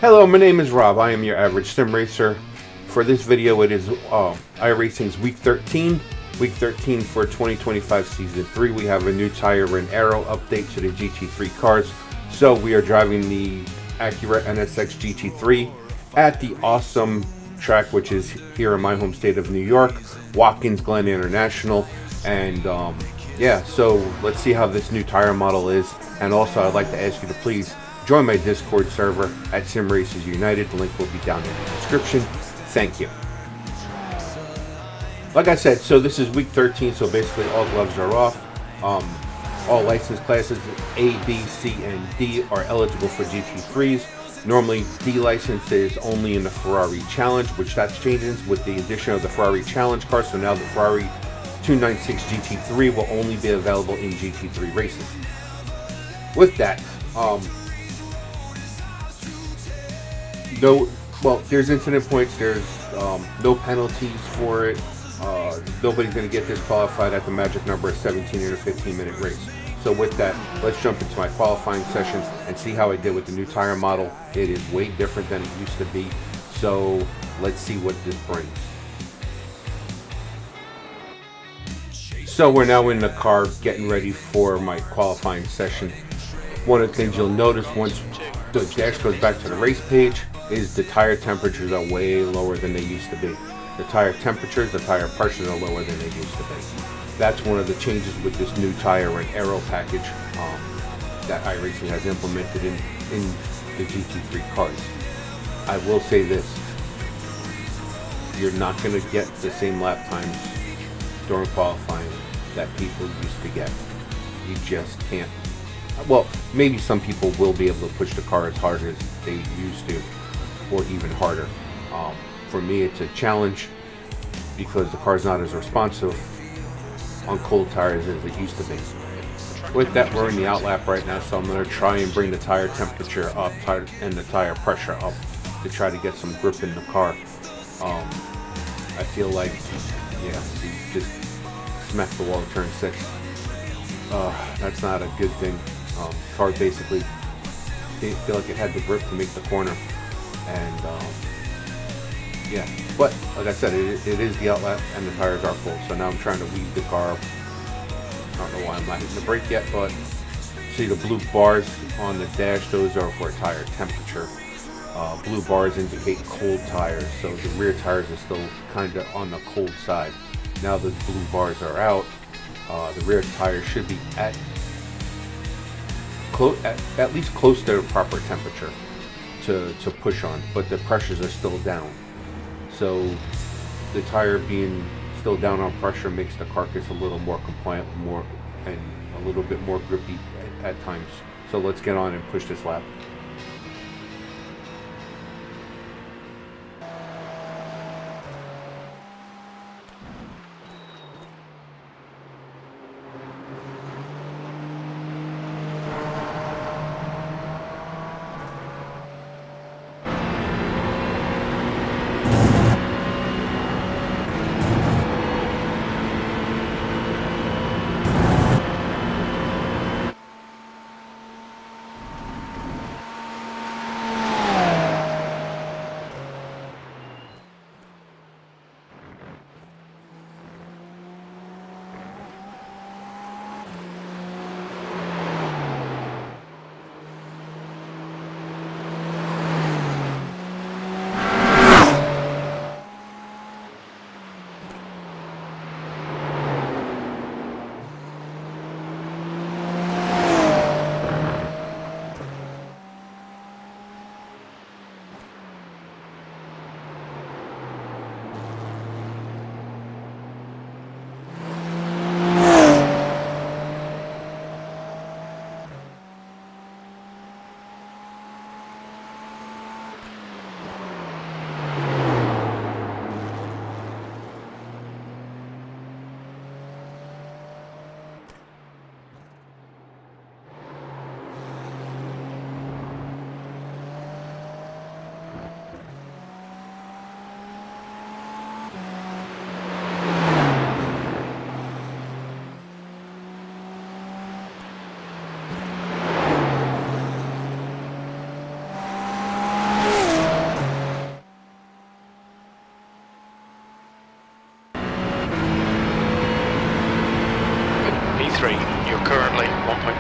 Hello, my name is Rob. I am your average sim racer. For this video, it is iRacing's week 13. Week 13 for 2025 season 3. We have a new tire and aero update to the GT3 cars. So we are driving the Acura NSX GT3 at the awesome track, which is here in my home state of New York, Watkins Glen International. And yeah, so let's see how this new tire model is. And also, I'd like to ask you to please join my Discord server at Sim Races United. The link will be down in the description. Thank you. Like I said, so this is week 13, so basically all gloves are off. All license classes A, B, C, and D are eligible for GT3s. Normally, D license is only in the Ferrari Challenge, which that's changing with the addition of the Ferrari Challenge car. So now the Ferrari 296 GT3 will only be available in GT3 races. With that, there's incident points. There's no penalties for it. Nobody's going to get disqualified at the magic number of 17 in a 15-minute race. So with that, let's jump into my qualifying session and see how I did with the new tire model. It is way different than it used to be. So let's see what this brings. So we're now in the car getting ready for my qualifying session. One of the things you'll notice once the dash goes back to the race page is the tire temperatures are way lower than they used to be. The tire temperatures, the tire pressures are lower than they used to be. That's one of the changes with this new tire and aero package that iRacing has implemented in the GT3 cars. I will say this, you're not going to get the same lap times during qualifying that people used to get. You just can't. Well, maybe some people will be able to push the car as hard as they used to, or even harder. For me, it's a challenge because the car's not as responsive on cold tires as it used to be. With that, we're in the outlap right now, so I'm going to try and bring the tire temperature up and the tire pressure up to try to get some grip in the car. I feel like, yeah, you just smack the wall, turn 6. That's not a good thing. Car basically didn't feel like it had the grip to make the corner, and yeah, but like I said, it is the outlap and the tires are full. So now I'm trying to weave the car. I don't know why I'm not hitting the brake yet, but see the blue bars on the dash, those are for tire temperature. Blue bars indicate cold tires, so the rear tires are still kind of on the cold side. Now the blue bars are out, the rear tires should be at least close to the proper temperature to push on, but the pressures are still down. So the tire being still down on pressure makes the carcass a little more compliant, and a little bit more grippy at times. So let's get on and push this lap.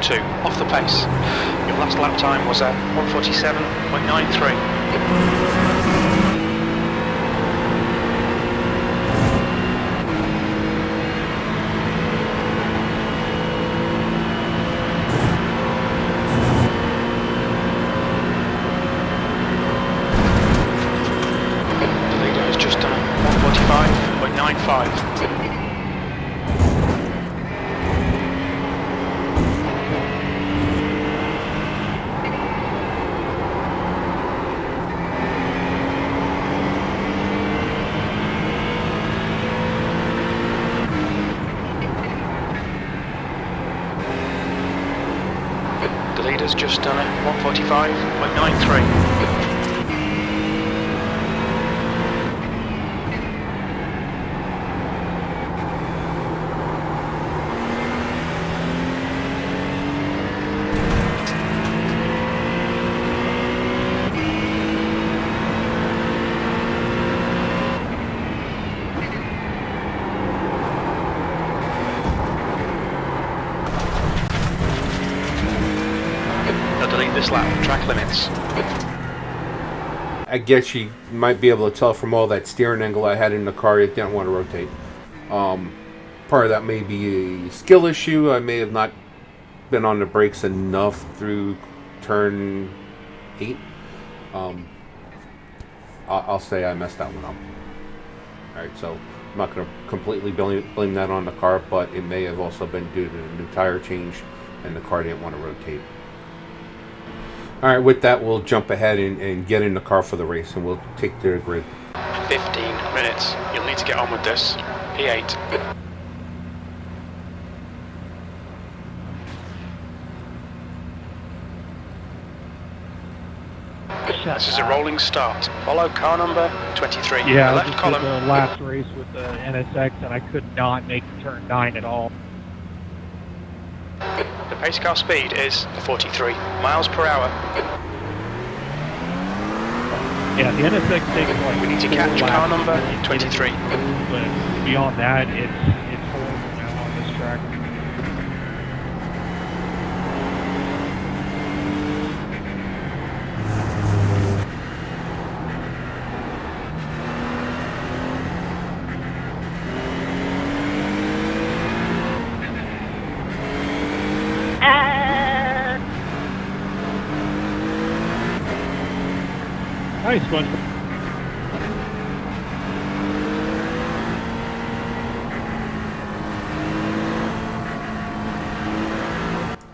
2, off the pace. Your last lap time was at 1:47.93. Just done 1:45.95. The leader's just done 1:45.93. Delete this lap, track limits. I guess you might be able to tell from all that steering angle I had in the car, it didn't want to rotate. Part of that may be a skill issue. I may have not been on the brakes enough through turn 8. I'll say I messed that one up. Alright, so I'm not going to completely blame that on the car, but it may have also been due to the new tire change and the car didn't want to rotate. Alright, with that, we'll jump ahead and get in the car for the race, and we'll take the grid. 15 minutes. You'll need to get on with this. P8. This is a rolling start. Follow car number 23. Yeah, the I left just column. did the last race with the NSX, and I could not make turn 9 at all. The pace car speed is 43 miles per hour. Yeah, the NSX takes like We need to catch car number 23. But beyond that, it's horrible now on this track. Nice one.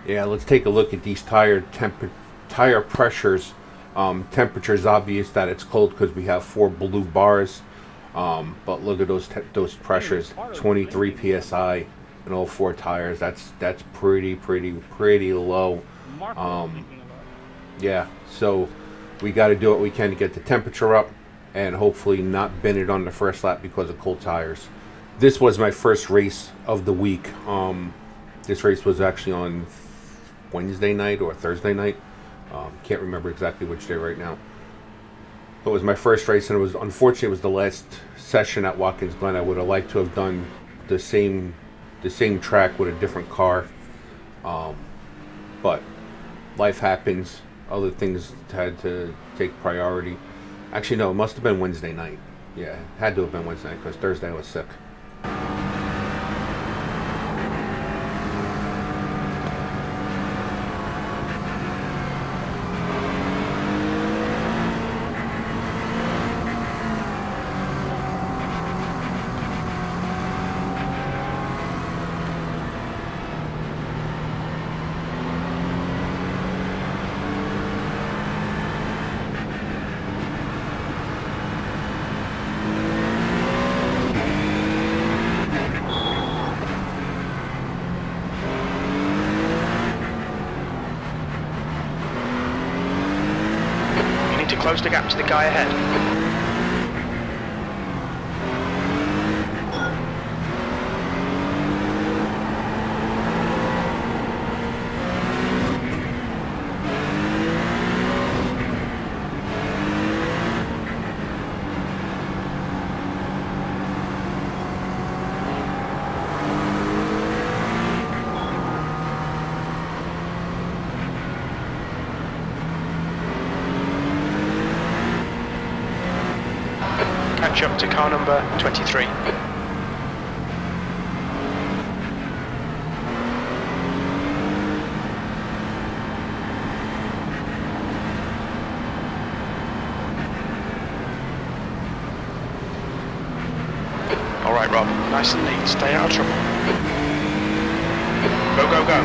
Yeah, let's take a look at these tire pressures. Temperature is obvious that it's cold because we have 4 blue bars. But look at those pressures, 23 psi in all 4 tires. That's pretty low. Yeah, so we got to do what we can to get the temperature up and hopefully not bend it on the first lap because of cold tires. This was my first race of the week. This race was actually on Wednesday night or Thursday night. Can't remember exactly which day right now. But it was my first race, and unfortunately it was the last session at Watkins Glen. I would have liked to have done the same track with a different car. But life happens. Other things had to take priority. Actually, no, it must have been Wednesday night. Yeah, it had to have been Wednesday night because Thursday I was sick. Close the gap to the guy ahead. Jump to car number 23. Alright Rob, nice and neat, stay out of trouble. Go, go, go.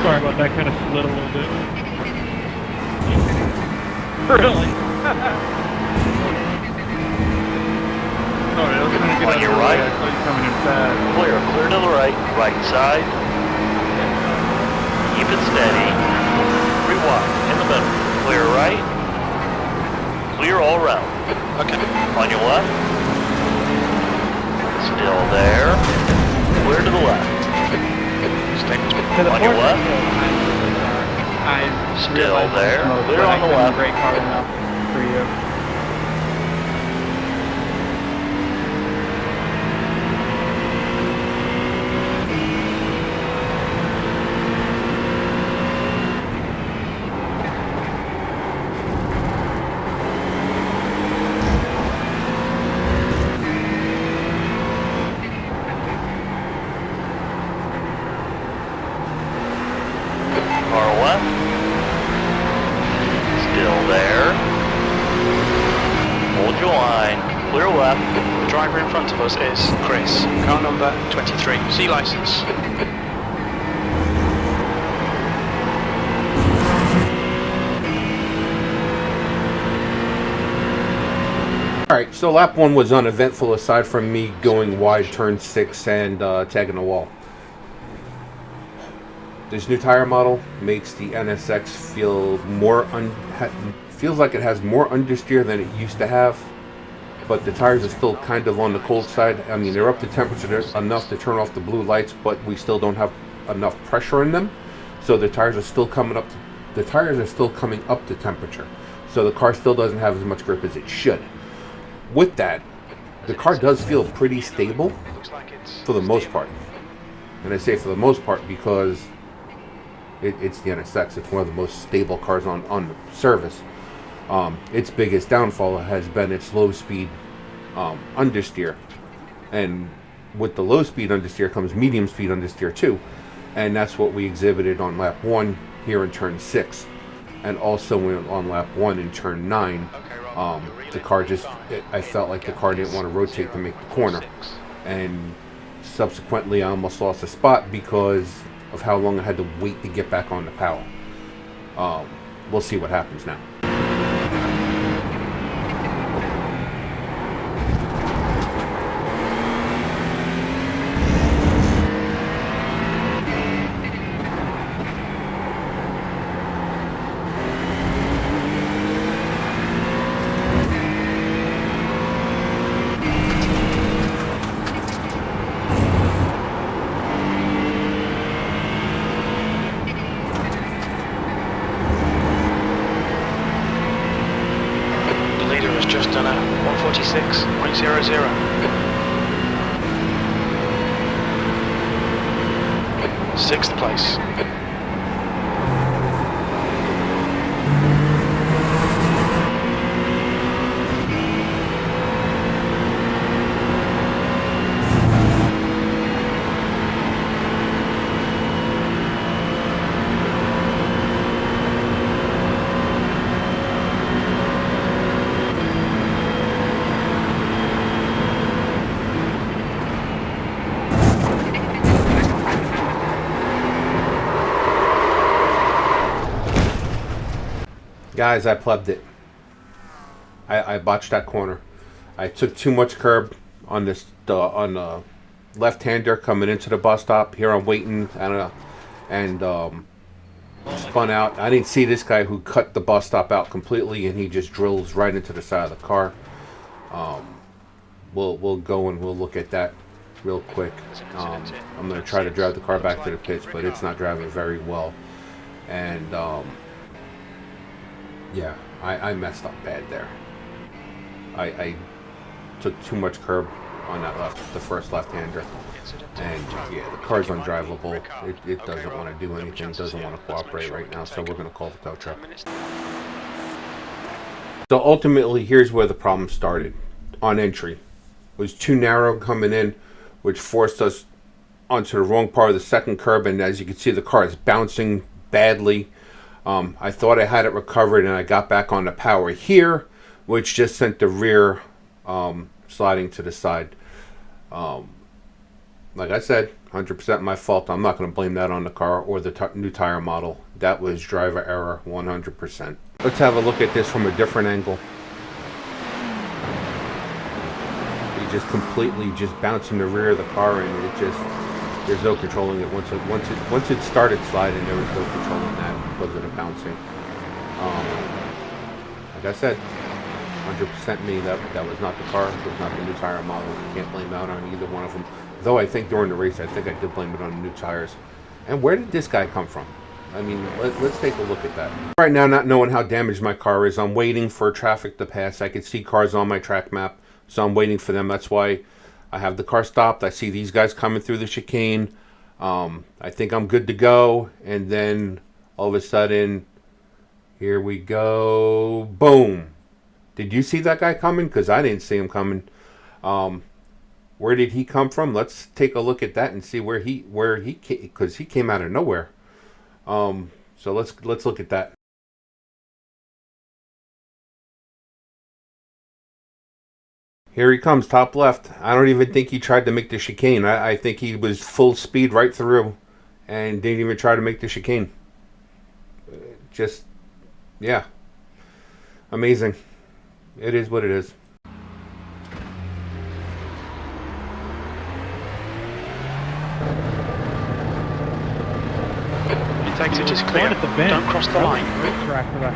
Sorry about that, kind of slid a little bit. Really? Sorry, I was trying to get On your right. I saw you coming in fast. Clear to the right, right side. Keep it steady. Rewind, in the middle. Clear right. Clear all around. Okay. On your left. Still there. Clear to the left. To the On your port left. I Still realized there. smoke, Clear but on I the couldn't left. brake hard enough for you. Car left. Still there. Hold your line. Clear left. The driver in front of us is Chris, car number 23. C license. Alright, so lap 1 was uneventful aside from me going wide turn 6 and tagging the wall. This new tire model makes the NSX feel more feels like it has more understeer than it used to have, but the tires are still kind of on the cold side. I mean, they're up to temperature enough to turn off the blue lights, but we still don't have enough pressure in them, so the tires are still coming up. The tires are still coming up to temperature, so the car still doesn't have as much grip as it should. With that, the car does feel pretty stable for the most part, and I say for the most part because it's the NSX. It's one of the most stable cars on the service. Its biggest downfall has been its low speed understeer, and with the low speed understeer comes medium speed understeer too, and that's what we exhibited on lap 1 here in turn 6, and also on lap 1 in turn 9. The car I felt like the car didn't want to rotate to make the corner, and subsequently I almost lost a spot because of how long I had to wait to get back on the power. We'll see what happens now. Just done a 146.00. Sixth place. Guys, I plebbed it. I botched that corner. I took too much curb on this on the left-hander coming into the bus stop. Here I'm waiting, and spun out. I didn't see this guy who cut the bus stop out completely, and he just drills right into the side of the car. We'll go and we'll look at that real quick. I'm going to try to drive the car back to the pits, but it's not driving very well. And yeah, I messed up bad there. I took too much curb on that the first left-hander, and yeah, the car's undrivable. It doesn't want to do anything, doesn't want to cooperate right now, so we're going to call the tow truck. So ultimately, here's where the problem started. On entry, it was too narrow coming in, which forced us onto the wrong part of the second curb, and as you can see, the car is bouncing badly. I thought I had it recovered, and I got back on the power here, which just sent the rear sliding to the side. Like I said, 100% my fault. I'm not going to blame that on the car or the new tire model. That was driver error, 100%. Let's have a look at this from a different angle. You just completely just bouncing the rear of the car, and it just, there's no controlling it. Once it started sliding, there was no controlling that because of the bouncing. Like I said, 100% me. That was not the car. It was not the new tire model. You can't blame that on either one of them. Though I think during the race, I think I did blame it on the new tires. And where did this guy come from? I mean, let's take a look at that. Right now, not knowing how damaged my car is, I'm waiting for traffic to pass. I can see cars on my track map, so I'm waiting for them. That's why I have the car stopped. I see these guys coming through the chicane. I think I'm good to go. And then all of a sudden, here we go. Boom. Did you see that guy coming? Because I didn't see him coming. Where did he come from? Let's take a look at that and see where he came, because he came out of nowhere. So let's look at that. Here he comes, top left. I don't even think he tried to make the chicane. I think he was full speed right through and didn't even try to make the chicane. Just, yeah. Amazing. It is what it is. It takes it just clear. At the bend. Don't cross the line. Track for that.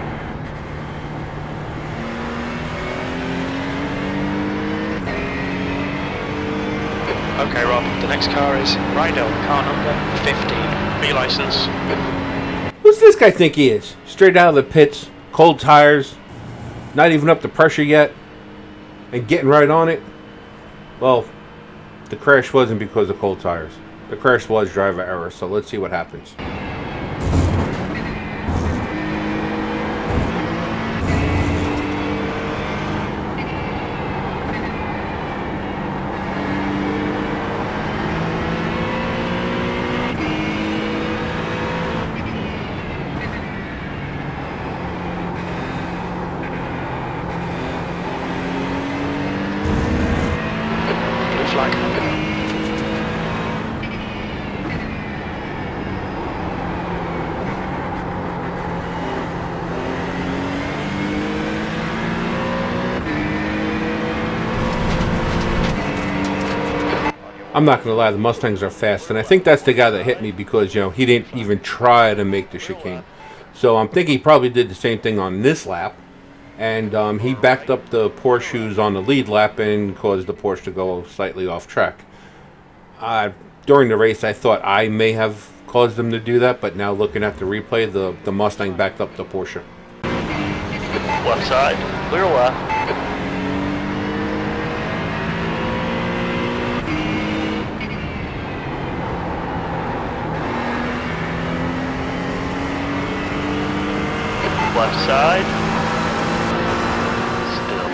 Okay, Rob, the next car is Rydell, car number 15. B license. Who's this guy think he is? Straight out of the pits, cold tires, not even up to pressure yet, and getting right on it? Well, the crash wasn't because of cold tires. The crash was driver error, so let's see what happens. I'm not going to lie, the Mustangs are fast, and I think that's the guy that hit me because, you know, he didn't even try to make the chicane. So I'm thinking he probably did the same thing on this lap, and he backed up the Porsches on the lead lap and caused the Porsche to go slightly off track. During the race, I thought I may have caused them to do that, but now looking at the replay, the Mustang backed up the Porsche. Left side, clear left. Left side. Still.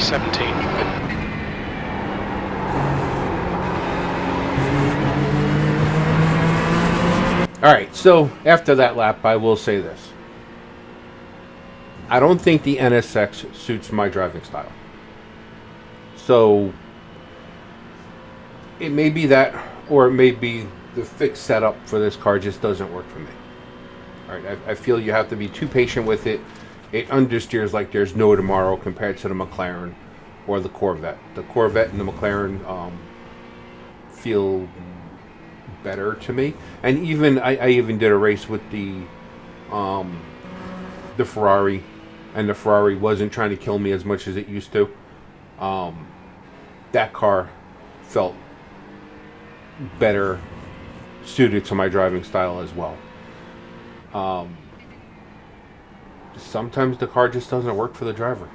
17. Alright, so after that lap, I will say this. I don't think the NSX suits my driving style. So, it may be that, or it may be the fixed setup for this car just doesn't work for me. Alright, I feel you have to be too patient with it. It understeers like there's no tomorrow compared to the McLaren or the Corvette. The Corvette and the McLaren feel better to me. And even I even did a race with the Ferrari, and the Ferrari wasn't trying to kill me as much as it used to. That car felt better suited to my driving style as well. Sometimes the car just doesn't work for the driver.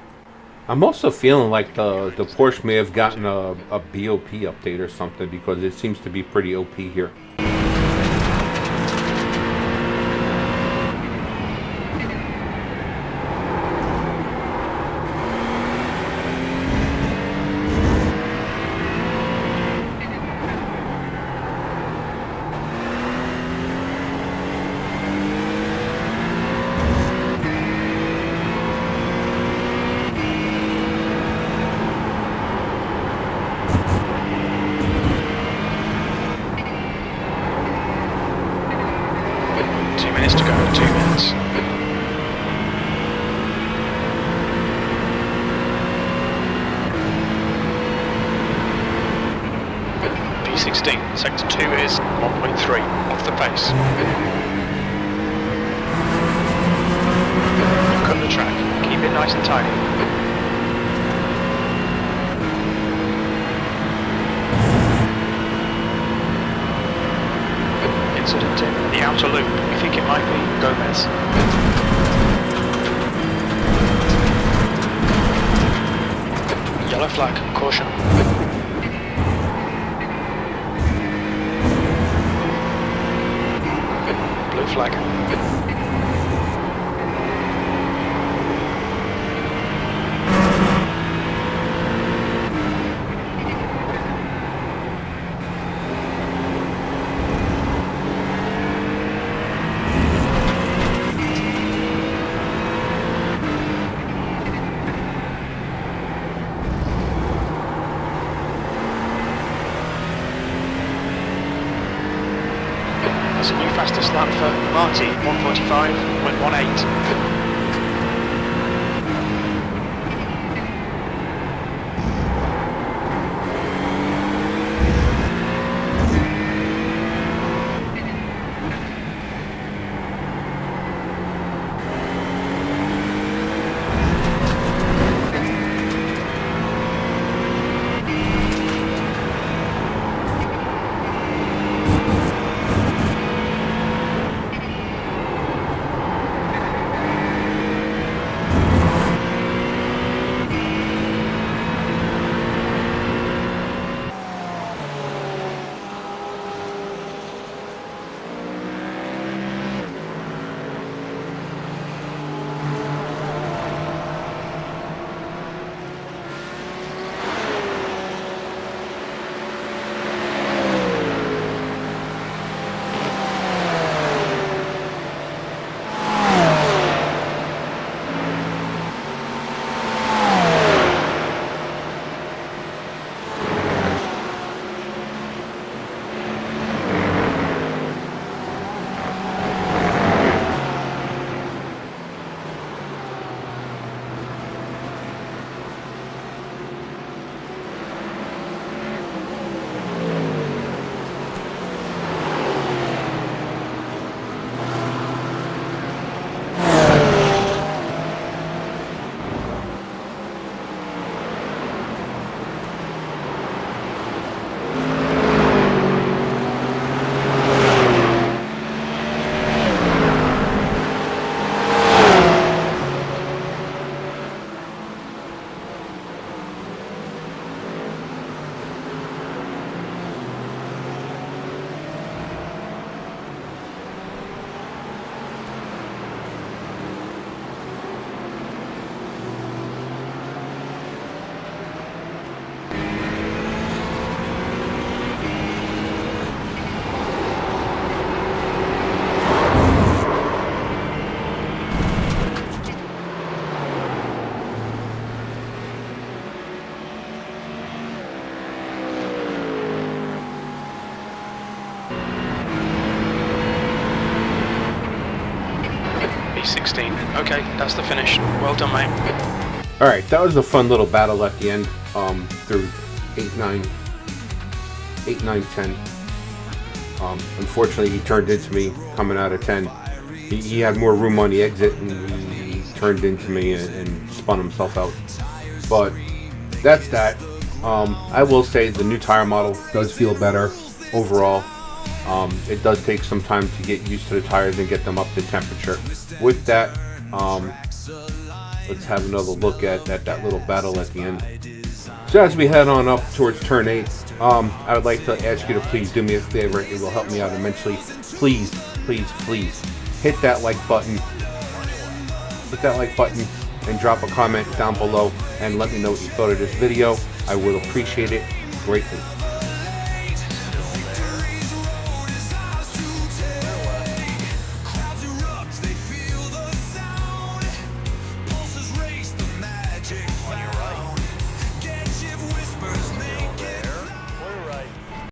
I'm also feeling like the Porsche may have gotten a BOP update or something, because it seems to be pretty OP here. Sector 2 is 1.3 off the pace. Cut the track, keep it nice and tidy. Incident in the outer loop, we think it might be Gomez. Yellow flag, caution. Blue flag. That's a new fastest lap for Marty, 1:45.18. 16. Okay, that's the finish. Well done, mate. Alright, that was a fun little battle at the end. Through 8, 9, 10. Unfortunately, he turned into me coming out of 10. He had more room on the exit, and he turned into me and spun himself out. But that's that. I will say the new tire model does feel better overall. It does take some time to get used to the tires and get them up to temperature. With that, let's have another look at that little battle at the end. So as we head on up towards turn 8, I would like to ask you to please do me a favor. It will help me out immensely. Please, please, please hit that like button. Hit that like button and drop a comment down below and let me know what you thought of this video. I would appreciate it greatly.